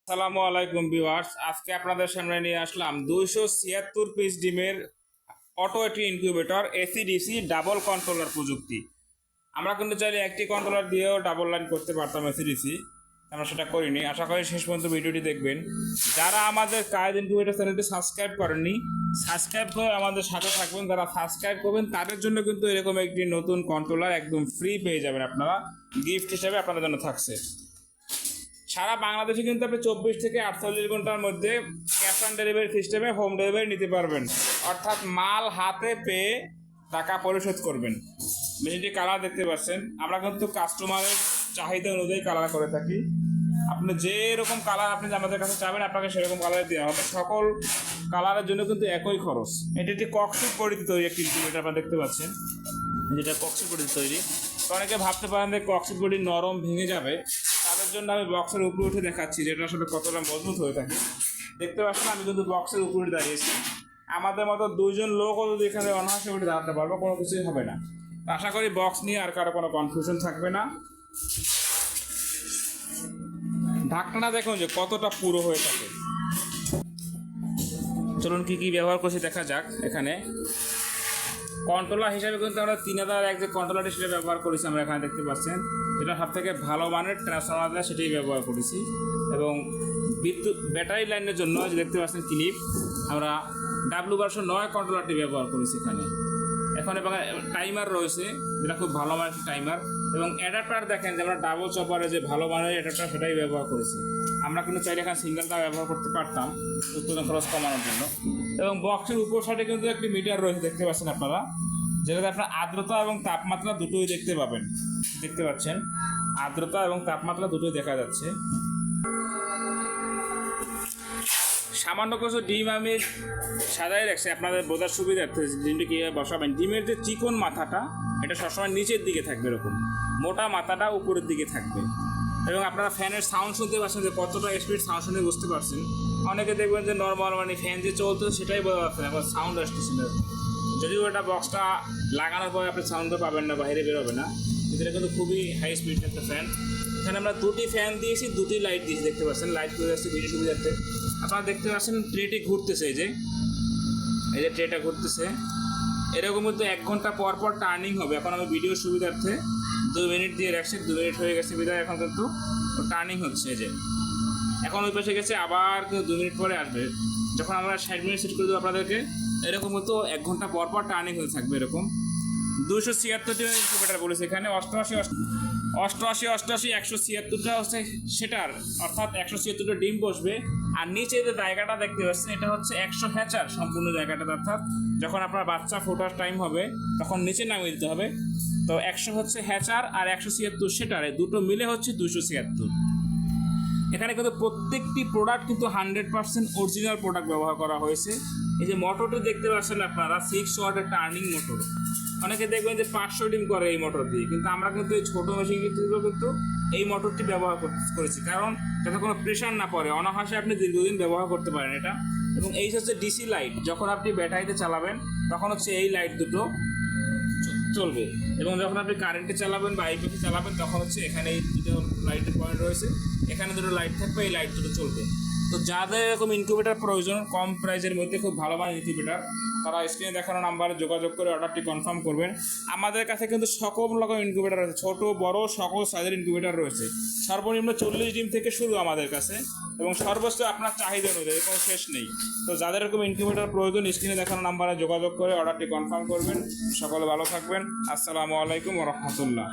আসসালামু আলাইকুম ভিউয়ার্স, আজকে আপনাদের সামনে নিয়ে আসলাম 276 পিস ডিমের অটো একটি ইনকিউবেটর এসিডিসি ডাবল কন্ট্রোলার প্রযুক্তি। আমরা কিন্তু চাইলে একটি কন্ট্রোলার দিয়েও ডাবল লাইন করতে পারতাম এসিডিসি, আমরা সেটা করিনি। আশা করি শেষ পর্যন্ত ভিডিওটি দেখবেন। যারা আমাদের কায়েদ ইনকিউবেটর চ্যানেলটি সাবস্ক্রাইব করেননি, সাবস্ক্রাইব করে আমাদের সাথে থাকবেন। যারা সাবস্ক্রাইব করবেন তাদের জন্য কিন্তু এরকম একটি নতুন কন্ট্রোলার একদম ফ্রি পেয়ে যাবেন আপনারা, গিফট হিসেবে আপনাদের জন্য থাকছে। সারা বাংলাদেশে কিন্তু আপনি 24 থেকে 48 ঘন্টার মধ্যে ক্যাশ অন ডেলিভারি সিস্টেমে হোম ডেলিভারি নিতে পারবেন, অর্থাৎ মাল হাতে পেয়ে টাকা পরিশোধ করবেন। মেশিনটি কালার দেখতে পাচ্ছেন, আমরা কিন্তু কাস্টমারের চাহিদা অনুযায়ী কালার করে থাকি। আপনি যে এরকম কালার আপনি আমাদের কাছে চাবেন আপনাকে সেরকম কালার দেওয়া হবে। সকল কালারের জন্য কিন্তু একই খরচ। এটি একটি কক্সিট পরিধি তৈরি একটি ইনকিউবেটর আপনারা দেখতে পাচ্ছেন, যেটা কক্সিট পরিধি তৈরি। অনেকে ভাবতে পারেন যে কক্সিট বডি নরম ভেঙে যাবে, তাদের জন্য আমি বক্সের উপরে উঠে দেখাচ্ছি যেটা আসলে কতটা মজবুত হয়ে থাকে। দেখতে পাচ্ছেন আমি কিন্তু বক্সের উপরে দাঁড়িয়েছি। আমাদের মতো দুইজন লোকও যদি এখানে অনায়াসে উঠে দাঁড়াতে পারবো, কোনো কিছুই হবে না। আশা করি বক্স নিয়ে আর কারো কোনো কনফিউশন থাকবে না। ঢাকনাটা দেখুন যে কতটা পুরো হয়ে থাকে। চলুন কি কি ব্যবহার করছি দেখা যাক। এখানে কন্ট্রোলার হিসাবে কিন্তু আমরা 3001 যে কন্ট্রোলার হিসেবে ব্যবহার করেছি, আমরা এখানে দেখতে পাচ্ছেন যেটা সব থেকে ভালো মানের ট্রান্সফরমার, সেটাই ব্যবহার করেছি। এবং বিদ্যুৎ ব্যাটারি লাইনের জন্য যে দেখতে পাচ্ছেন ক্লিপ, আমরা W9 কন্ট্রোলারটি ব্যবহার করেছি এখানে। এখন এবং টাইমার রয়েছে, যেটা খুব ভালো মানের টাইমার। এবং অ্যাডাপ্টার দেখেন যে আমরা ডাবল চপারে যে ভালো মানের অ্যাডাপ্টার সেটাই ব্যবহার করেছি। আমরা কিন্তু চাইলে এখানে সিঙ্গেলটা ব্যবহার করতে পারতাম উৎপাদন খরচ কমানোর জন্য। এবং বক্সের উপর সাইডে কিন্তু একটি মিটার রয়েছে দেখতে পাচ্ছেন আপনারা, যেটাতে আপনার আর্দ্রতা এবং তাপমাত্রা দুটোই দেখতে পাবেন। দেখতে পাচ্ছেন আর্দ্রতা এবং তাপমাত্রা দুটোই দেখা যাচ্ছে। সামান্য কিছু ডিম আমি সাজাই রাখছি আপনাদের বোঝার সুবিধার্থে, ডিমটি কীভাবে বসাবেন। ডিমের যে চিকন মাথাটা এটা সবসময় নিচের দিকে থাকবে, এরকম মোটা মাথাটা উপরের দিকে থাকবে। এবং আপনারা ফ্যানের সাউন্ড শুনতে পাচ্ছেন যে কতটা স্পিড সাউন্ড শুনে বুঝতে পারছেন। অনেকে দেখবেন যে নর্মাল মানে ফ্যান যে চলতো সেটাই বোঝা যাচ্ছে না, এখন সাউন্ড আসতেছে না। যদিও এটা বক্সটা লাগানোর পরে আপনি সাউন্ডটা পাবেন না, বাইরে বেরোবে না। এটা কিন্তু খুবই হাই স্পিড একটা ফ্যান। এখানে আমরা দুটি ফ্যান দিয়েছি, দুটি লাইট দিয়েছি, দেখতে পাচ্ছেন লাইট করে যাচ্ছে ভিডিও সুবিধার্থে। আপনারা দেখতে পাচ্ছেন ট্রেটি ঘুরতেছে, এই যে ট্রেটা ঘুরতেছে। এরকম কিন্তু 1 ঘন্টা পর পর টার্নিং হবে। এখন আমি ভিডিও সুবিধার্থে 2 মিনিট দিয়ে রাখছি, 2 মিনিট হয়ে গেছে বিদায় এখন কিন্তু টার্নিং হচ্ছে। এই যে এখন ওই পাশে গেছে, আবার কিন্তু 2 মিনিট পরে আসবে। যখন আমরা 60 মিনিট সেট করে দেবো আপনাদেরকে, এরকম তো 1 ঘন্টা পর পর টার্নিং হতে থাকবে। এরকম 276টি ইনকিউবেটর বলেছে এখানে, 88 176টা হচ্ছে সেটার, অর্থাৎ 176টা ডিম বসবে। আর নিচে যে জায়গাটা দেখতে পাচ্ছেন এটা হচ্ছে 100 হ্যাচার সম্পূর্ণ জায়গাটা, অর্থাৎ যখন আপনার বাচ্চা ফোটার টাইম হবে তখন নিচে নামিয়ে দিতে হবে। তো 100 হচ্ছে হ্যাচার আর 176 সেটার, দুটো মিলে হচ্ছে 276। এখানে কিন্তু প্রত্যেকটি প্রোডাক্ট কিন্তু 100% অরিজিনাল প্রোডাক্ট ব্যবহার করা হয়েছে। এই যে মোটরটি দেখতে পাচ্ছেন আপনারা 6 ওয়াটের টার্নিং মোটর। অনেকে দেখবেন যে 500 ডিম করে এই মোটর দিয়ে, কিন্তু আমরা কিন্তু এই ছোটো মেশিন কিন্তু এই মোটরটি ব্যবহার করেছি, কারণ যাতে কোনো প্রেশার না পড়ে, অনায়াসে আপনি দীর্ঘদিন ব্যবহার করতে পারেন এটা। এবং এই হচ্ছে ডিসি লাইট, যখন আপনি ব্যাটারিতে চালাবেন তখন হচ্ছে এই লাইট দুটো চলবে। এবং যখন আপনি কারেন্টে চালাবেন বা আইপিএসে চালাবেন তখন হচ্ছে এখানে এই দুটো লাইটের পয়েন্ট রয়েছে, এখানে দুটো লাইট থাকবে, এই লাইট দুটো চলবে। তো যাদের এরকম ইনকিউবেটর প্রয়োজন কম প্রাইসের মধ্যে খুব ভালো মানের ইনকিউবেটর, তারা স্ক্রিনে দেখানো নাম্বারে যোগাযোগ করে অর্ডারটি কনফার্ম করবেন। আমাদের কাছে কিন্তু সকল রকম ইনকিউবেটর রয়েছে, ছোট বড় সকল সাইজের ইনকিউবেটর রয়েছে। সর্বনিম্ন 40 ডিম থেকে শুরু আমাদের কাছে, এবং সর্বোচ্চ আপনার চাহিদা অনুযায়ী, কোনো শেষ নেই। তো যাদের এরকম ইনকিউবেটর প্রয়োজন স্ক্রিনে দেখানো নাম্বারে যোগাযোগ করে অর্ডারটি কনফার্ম করবেন। সকলে ভালো থাকবেন। আসসালামু আলাইকুম ওয়া রাহমাতুল্লাহ।